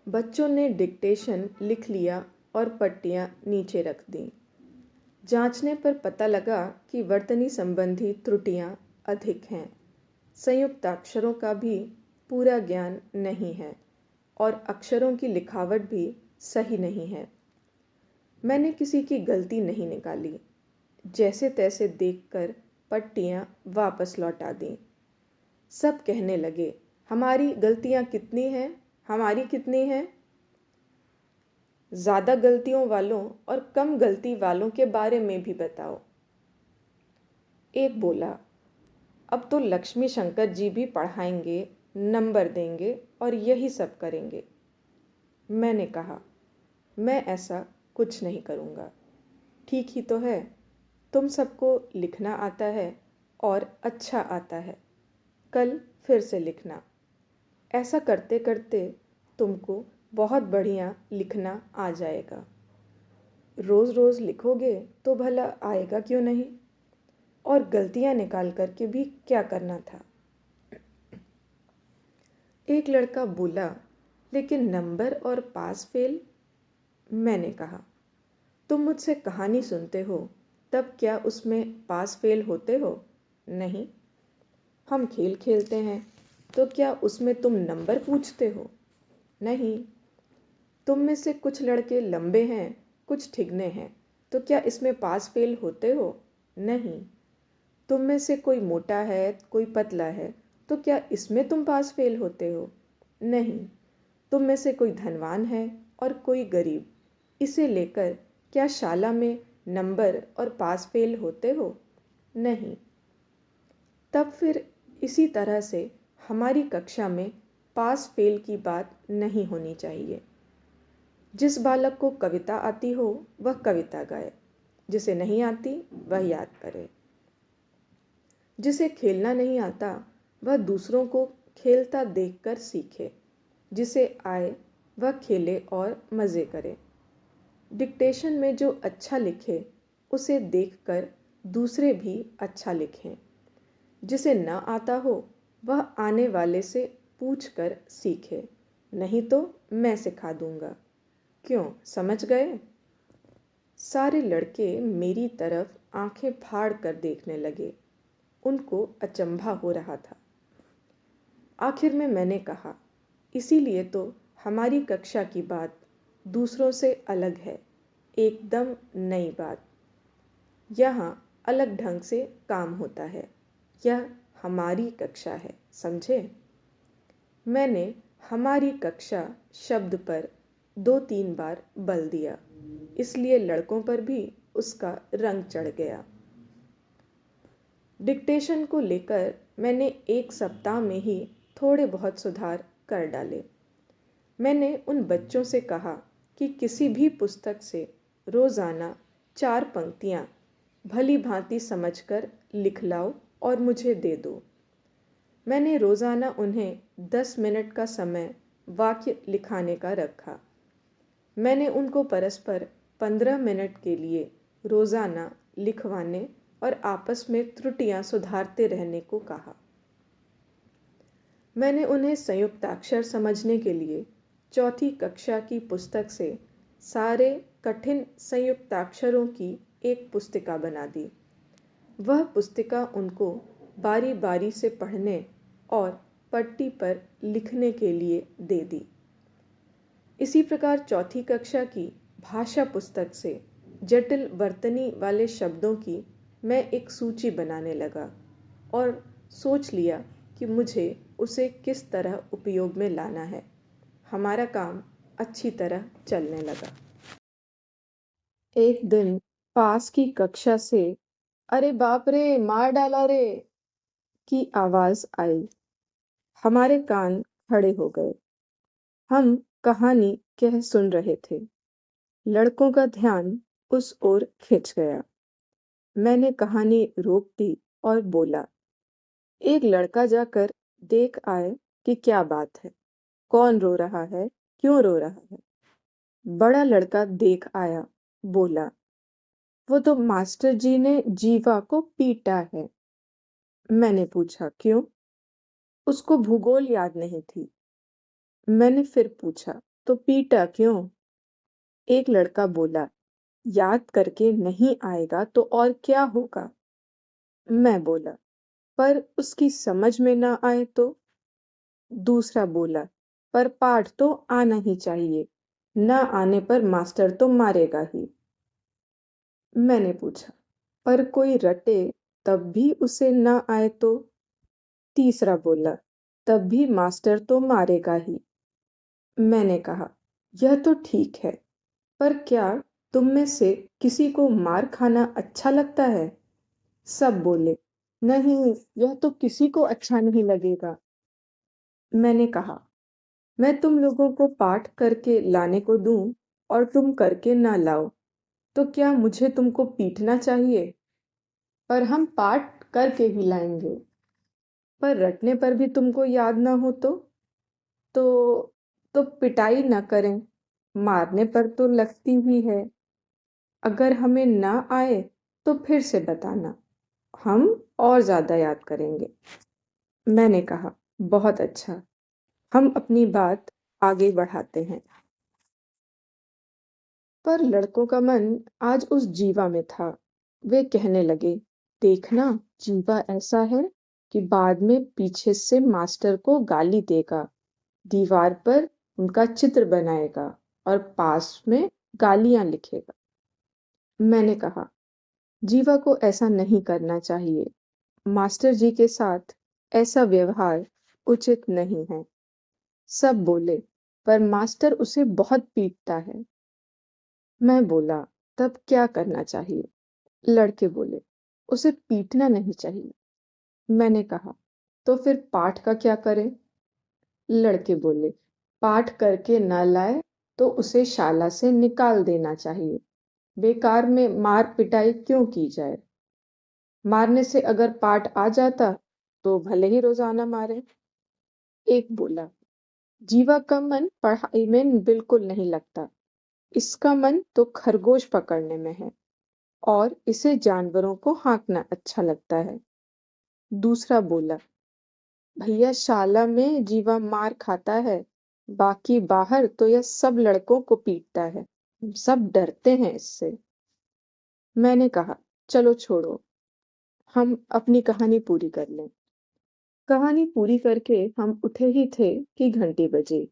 बच्चों ने डिक्टेशन लिख लिया और पट्टियाँ नीचे रख दीं। जांचने पर पता लगा कि वर्तनी संबंधी त्रुटियां अधिक हैं। संयुक्ताक्षरों का भी पूरा ज्ञान नहीं है और अक्षरों की लिखावट भी सही नहीं है। मैंने किसी की गलती नहीं निकाली, जैसे तैसे देखकर पट्टियां वापस लौटा दी। सब कहने लगे, हमारी गलतियां कितनी हैं, हमारी कितनी हैं। ज़्यादा गलतियों वालों और कम गलती वालों के बारे में भी बताओ। एक बोला, अब तो लक्ष्मी शंकर जी भी पढ़ाएंगे, नंबर देंगे और यही सब करेंगे। मैंने कहा, मैं ऐसा कुछ नहीं करूँगा। ठीक ही तो है, तुम सबको लिखना आता है और अच्छा आता है। कल फिर से लिखना। ऐसा करते करते तुमको बहुत बढ़िया लिखना आ जाएगा। रोज़ रोज़ लिखोगे तो भला आएगा क्यों नहीं। और गलतियाँ निकाल करके भी क्या करना था। एक लड़का बोला, लेकिन नंबर और पास फेल। मैंने कहा, तुम मुझसे कहानी सुनते हो, तब क्या उसमें पास फेल होते हो? नहीं। हम खेल खेलते हैं, तो क्या उसमें तुम नंबर पूछते हो? नहीं। तुम में से कुछ लड़के लंबे हैं, कुछ ठिगने हैं, तो क्या इसमें पास फेल होते हो? नहीं। तुम में से कोई मोटा है, कोई पतला है, तो क्या इसमें तुम पास फेल होते हो? नहीं। तुम में से कोई धनवान है और कोई गरीब, इसे लेकर क्या शाला में नंबर और पास फेल होते हो? नहीं। तब फिर इसी तरह से हमारी कक्षा में पास फेल की बात नहीं होनी चाहिए। जिस बालक को कविता आती हो वह कविता गाए, जिसे नहीं आती वह याद करे। जिसे खेलना नहीं आता वह दूसरों को खेलता देखकर सीखे। जिसे आए वह खेले और मज़े करे। डिक्टेशन में जो अच्छा लिखे उसे देखकर दूसरे भी अच्छा लिखें। जिसे न आता हो वह आने वाले से पूछकर सीखे, नहीं तो मैं सिखा दूंगा। क्यों, समझ गए? सारे लड़के मेरी तरफ आंखें फाड़ कर देखने लगे। उनको अचंभा हो रहा था। आखिर में मैंने कहा, इसीलिए तो हमारी कक्षा की बात दूसरों से अलग है, एकदम नई बात। यहाँ अलग ढंग से काम होता है। यह हमारी कक्षा है, समझे? मैंने हमारी कक्षा शब्द पर 2-3 बार बल दिया, इसलिए लड़कों पर भी उसका रंग चढ़ गया। डिक्टेशन को लेकर मैंने 1 सप्ताह में ही थोड़े बहुत सुधार कर डाले। मैंने उन बच्चों से कहा कि किसी भी पुस्तक से रोज़ाना 4 पंक्तियाँ भली भांति समझकर लिख लाओ और मुझे दे दो। मैंने रोज़ाना उन्हें 10 मिनट का समय वाक्य लिखाने का रखा। मैंने उनको परस्पर 15 मिनट के लिए रोज़ाना लिखवाने और आपस में त्रुटियां सुधारते रहने को कहा। मैंने उन्हें संयुक्ताक्षर समझने के लिए चौथी कक्षा की पुस्तक से सारे कठिन संयुक्ताक्षरों की एक पुस्तिका बना दी। वह पुस्तिका उनको बारी बारी से पढ़ने और पट्टी पर लिखने के लिए दे दी। इसी प्रकार चौथी कक्षा की भाषा पुस्तक से जटिल वर्तनी वाले शब्दों की मैं एक सूची बनाने लगा और सोच लिया कि मुझे उसे किस तरह उपयोग में लाना है। हमारा काम अच्छी तरह चलने लगा। एक दिन पास की कक्षा से अरे बाप रे, मार डाला रे की आवाज आई। हमारे कान खड़े हो गए। हम कहानी कह सुन रहे थे। लड़कों का ध्यान उस ओर खिंच गया। मैंने कहानी रोक दी और बोला, एक लड़का जाकर देख आए कि क्या बात है, कौन रो रहा है, क्यों रो रहा है। बड़ा लड़का देख आया, बोला, वो तो मास्टर जी ने जीवा को पीटा है। मैंने पूछा, क्यों? उसको भूगोल याद नहीं थी। मैंने फिर पूछा, तो पीटा क्यों? एक लड़का बोला, याद करके नहीं आएगा तो और क्या होगा? मैं बोला, पर उसकी समझ में ना आए तो? दूसरा बोला, पर पाठ तो आना ही चाहिए, ना आने पर मास्टर तो मारेगा ही। मैंने पूछा, पर कोई रटे तब भी उसे ना आए तो? तीसरा बोला, तब भी मास्टर तो मारेगा ही। मैंने कहा, यह तो ठीक है, पर क्या तुम में से किसी को मार खाना अच्छा लगता है? सब बोले, नहीं, यह तो किसी को अच्छा नहीं लगेगा। मैंने कहा, मैं तुम लोगों को पाठ करके लाने को दूं और तुम करके ना लाओ, तो क्या मुझे तुमको पीटना चाहिए? पर हम पाठ करके ही लाएंगे। पर रटने पर भी तुमको याद ना हो तो तो पिटाई ना करें, मारने पर तो लगती ही है। अगर हमें ना आए तो फिर से बताना, हम और ज्यादा याद करेंगे। मैंने कहा, बहुत अच्छा, हम अपनी बात आगे बढ़ाते हैं। पर लड़कों का मन आज उस जीवा में था। वे कहने लगे, देखना, जीवा ऐसा है कि बाद में पीछे से मास्टर को गाली देगा, दीवार पर उनका चित्र बनाएगा और पास में गालियां लिखेगा। मैंने कहा, जीवा को ऐसा नहीं करना चाहिए। मास्टर जी के साथ ऐसा व्यवहार उचित नहीं है। सब बोले, पर मास्टर उसे बहुत पीटता है। मैं बोला, तब क्या करना चाहिए? लड़के बोले, उसे पीटना नहीं चाहिए। मैंने कहा, तो फिर पाठ का क्या करें? लड़के बोले, पाठ करके न लाए तो उसे शाला से निकाल देना चाहिए। बेकार में मार पिटाई क्यों की जाए? मारने से अगर पाठ आ जाता तो भले ही रोजाना मारे। एक बोला, जीवा का मन पढ़ाई में बिल्कुल नहीं लगता, इसका मन तो खरगोश पकड़ने में है और इसे जानवरों को हाँकना अच्छा लगता है। दूसरा बोला, भैया शाला में जीवा मार खाता है, बाकी बाहर तो यह सब लड़कों को पीटता है, सब डरते हैं इससे। मैंने कहा, चलो छोड़ो, हम अपनी कहानी पूरी कर लें। कहानी पूरी करके हम उठे ही थे कि घंटी बजी।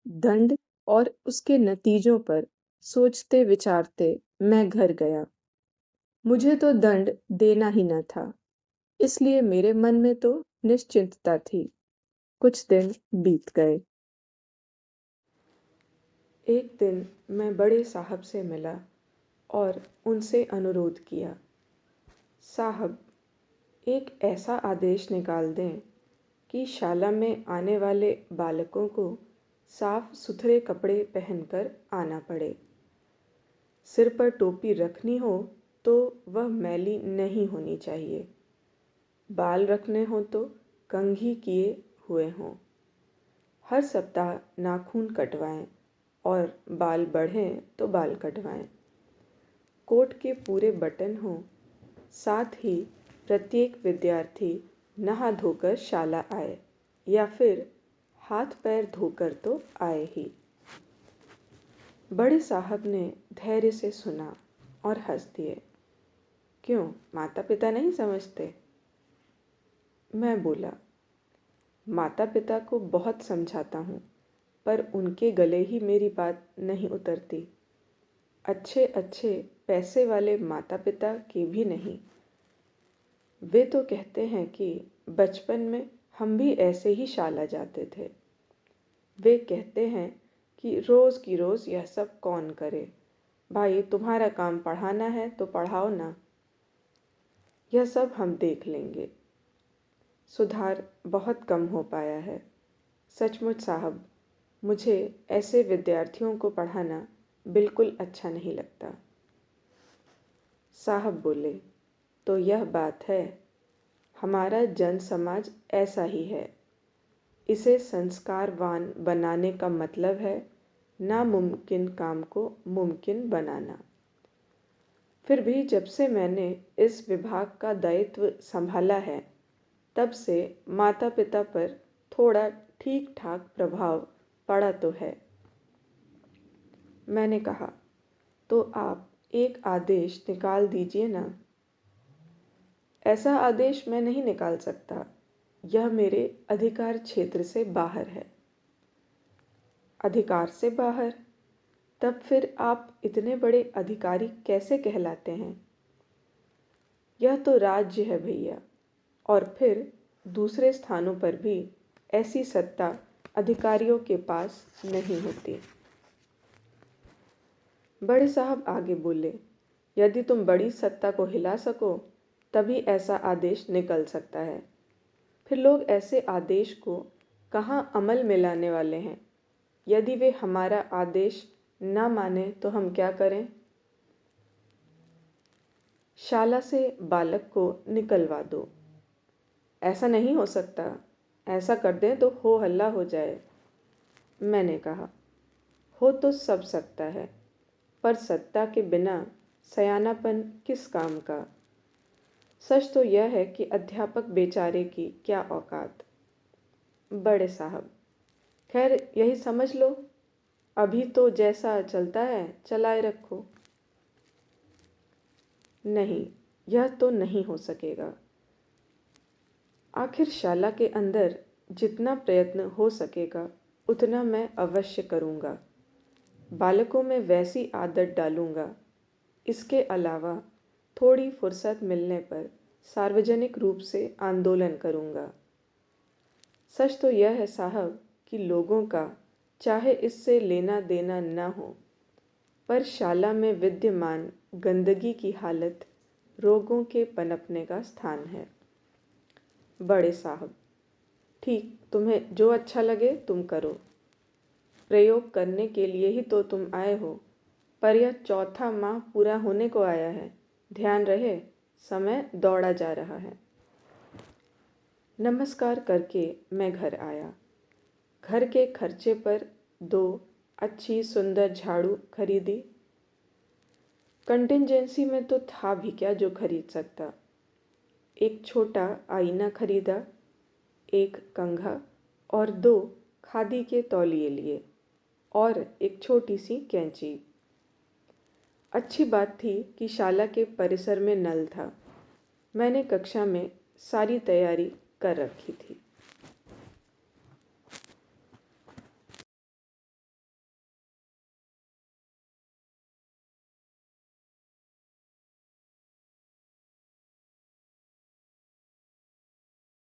दंड और उसके नतीजों पर सोचते विचारते मैं घर गया। मुझे तो दंड देना ही न था, इसलिए मेरे मन में तो निश्चिंतता थी। कुछ दिन बीत गए। एक दिन मैं बड़े साहब से मिला और उनसे अनुरोध किया, साहब, एक ऐसा आदेश निकाल दें कि शाला में आने वाले बालकों को साफ सुथरे कपड़े पहनकर आना पड़े। सिर पर टोपी रखनी हो तो वह मैली नहीं होनी चाहिए। बाल रखने हो तो कंघी किए हुए हों। हर सप्ताह नाखून कटवाएं और बाल बढ़ें तो बाल कटवाएं। कोट के पूरे बटन हों। साथ ही प्रत्येक विद्यार्थी नहा धोकर शाला आए या फिर हाथ पैर धोकर तो आए ही। बड़े साहब ने धैर्य से सुना और हंस दिए। क्यों, माता पिता नहीं समझते? मैं बोला, माता पिता को बहुत समझाता हूँ, पर उनके गले ही मेरी बात नहीं उतरती। अच्छे अच्छे पैसे वाले माता पिता की भी नहीं। वे तो कहते हैं कि बचपन में हम भी ऐसे ही शाला जाते थे। वे कहते हैं कि रोज की रोज यह सब कौन करे, भाई तुम्हारा काम पढ़ाना है तो पढ़ाओ ना, यह सब हम देख लेंगे। सुधार बहुत कम हो पाया है। सचमुच साहब, मुझे ऐसे विद्यार्थियों को पढ़ाना बिल्कुल अच्छा नहीं लगता। साहब बोले, तो यह बात है, हमारा जन समाज ऐसा ही है। इसे संस्कारवान बनाने का मतलब है नामुमकिन काम को मुमकिन बनाना। फिर भी जब से मैंने इस विभाग का दायित्व संभाला है, तब से माता पिता पर थोड़ा ठीक ठाक प्रभाव पड़ा तो है। मैंने कहा, तो आप एक आदेश निकाल दीजिए ना। ऐसा आदेश मैं नहीं निकाल सकता, यह मेरे अधिकार क्षेत्र से बाहर है। अधिकार से बाहर? तब फिर आप इतने बड़े अधिकारी कैसे कहलाते हैं? यह तो राज्य है भैया, और फिर दूसरे स्थानों पर भी ऐसी सत्ता अधिकारियों के पास नहीं होती। बड़े साहब आगे बोले, यदि तुम बड़ी सत्ता को हिला सको तभी ऐसा आदेश निकल सकता है। फिर लोग ऐसे आदेश को कहाँ अमल में लाने वाले हैं? यदि वे हमारा आदेश न माने तो हम क्या करें? शाला से बालक को निकलवा दो। ऐसा नहीं हो सकता, ऐसा कर दें तो हो हल्ला हो जाए। मैंने कहा, हो तो सब सकता है, पर सत्ता के बिना सयानापन किस काम का? सच तो यह है कि अध्यापक बेचारे की क्या औकात। बड़े साहब, खैर यही समझ लो, अभी तो जैसा चलता है चलाए रखो। नहीं, यह तो नहीं हो सकेगा। आखिर शाला के अंदर जितना प्रयत्न हो सकेगा उतना मैं अवश्य करूँगा। बालकों में वैसी आदत डालूँगा। इसके अलावा थोड़ी फुर्सत मिलने पर सार्वजनिक रूप से आंदोलन करूँगा। सच तो यह है साहब कि लोगों का चाहे इससे लेना देना न हो, पर शाला में विद्यमान गंदगी की हालत रोगों के पनपने का स्थान है। बड़े साहब, ठीक, तुम्हें जो अच्छा लगे तुम करो। प्रयोग करने के लिए ही तो तुम आए हो, पर यह चौथा माह पूरा होने को आया है। ध्यान रहे, समय दौड़ा जा रहा है। नमस्कार करके मैं घर आया। घर के खर्चे पर 2 अच्छी सुंदर झाड़ू खरीदी। कंटिजेंसी में तो था भी क्या जो खरीद सकता। एक छोटा आईना खरीदा, एक कंघा और 2 खादी के तौलिए लिए और एक छोटी सी कैंची। अच्छी बात थी कि शाला के परिसर में नल था। मैंने कक्षा में सारी तैयारी कर रखी थी।